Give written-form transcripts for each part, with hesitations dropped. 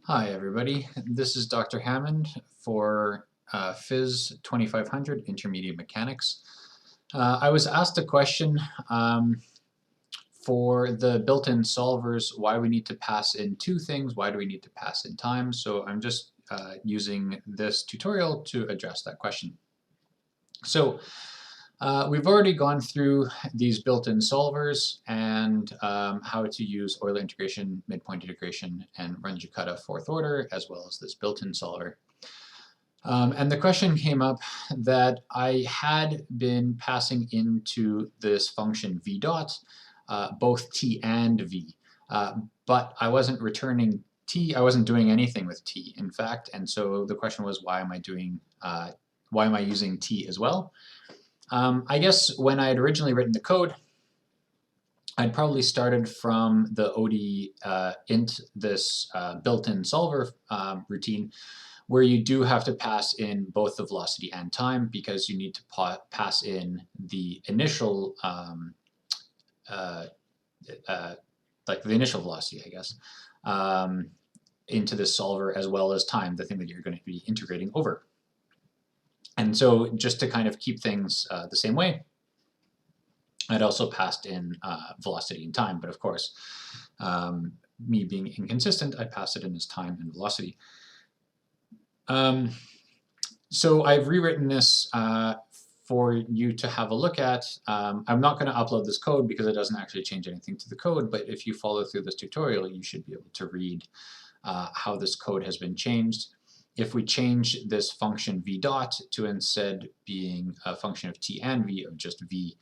Hi everybody, this is Dr. Hammond for Phys 2500 Intermediate Mechanics. I was asked a question for the built-in solvers, why we need to pass in two things, why do we need to pass in time, so I'm just using this tutorial to address that question. So we've already gone through these built-in solvers and how to use Euler integration, midpoint integration, and Runge-Kutta fourth order, as well as this built-in solver. And the question came up that I had been passing into this function v dot, both t and v, but I wasn't returning t, I wasn't doing anything with t, in fact, and so the question was, why am I using t as well? I guess when I had originally written the code, I'd probably started from the ODE int, this built-in solver routine, where you do have to pass in both the velocity and time because you need to pass in the initial, like the initial velocity, I guess, into this solver as well as time, the thing that you're going to be integrating over. And so just to kind of keep things the same way, I'd also passed in velocity and time, but of course, me being inconsistent, I passed it in as time and velocity. So I've rewritten this for you to have a look at. I'm not going to upload this code because it doesn't actually change anything to the code, but if you follow through this tutorial, you should be able to read how this code has been changed. If we change this function v dot to instead being a function of t and v, of just v,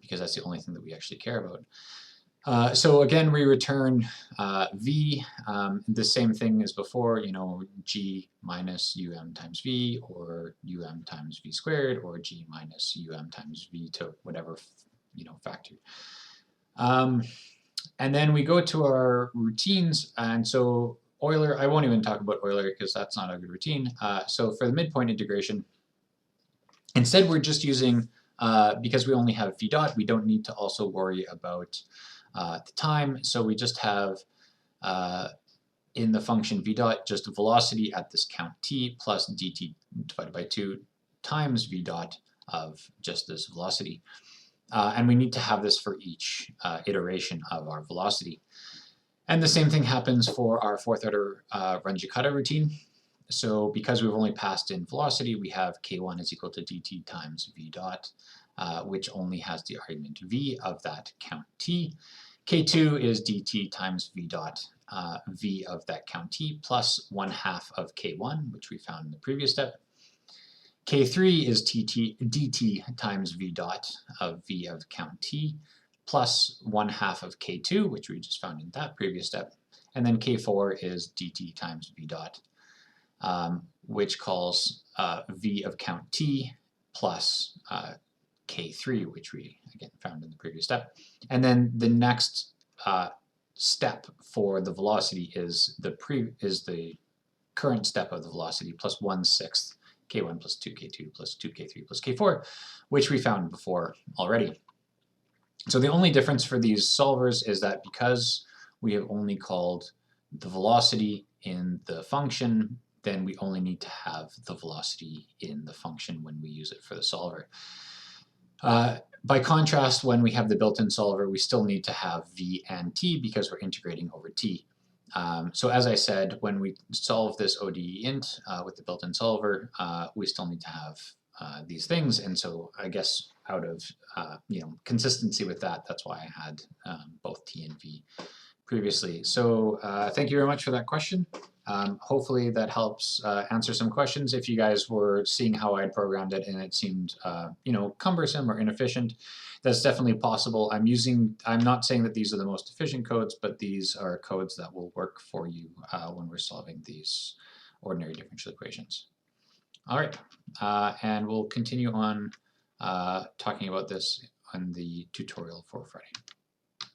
because that's the only thing that we actually care about. So again, we return v, the same thing as before, you know, g minus um times v, or times v squared, or g minus times v to whatever, you know, factor. And then we go to our routines, and so Euler, I won't even talk about Euler because that's not a good routine. So for the midpoint integration, instead we're just using, because we only have v dot, we don't need to also worry about the time. So we just have in the function v dot just velocity at this count t plus dt divided by 2 times v dot of just this velocity. And we need to have this for each iteration of our velocity. And the same thing happens for our fourth order Runge-Kutta routine. So because we've only passed in velocity, we have k1 is equal to dt times v dot, which only has the argument v of that count t. k2 is dt times v dot, v of that count t, plus 1/2 of k1, which we found in the previous step. k3 is dt times v dot of v of count t, plus 1/2 of k2, which we just found in that previous step. And then k4 is dt times v dot, which calls v of count t plus k3, which we again found in the previous step. And then the next step for the velocity is the current step of the velocity plus 1/6 k1 plus 2k2 plus 2k3 plus k4, which we found before already. So the only difference for these solvers is that because we have only called the velocity in the function, then we only need to have the velocity in the function when we use it for the solver. By contrast, when we have the built-in solver, we still need to have v and t because we're integrating over t. So as I said, when we solve this ODE int with the built-in solver, we still need to have these things, and so I guess out of consistency with that, that's why I had both t and v previously. So thank you very much for that question. Hopefully that helps answer some questions. If you guys were seeing how I programmed it and it seemed cumbersome or inefficient, that's definitely possible. I'm not saying that these are the most efficient codes, but these are codes that will work for you when we're solving these ordinary differential equations. All right, and we'll continue on talking about this on the tutorial for Friday.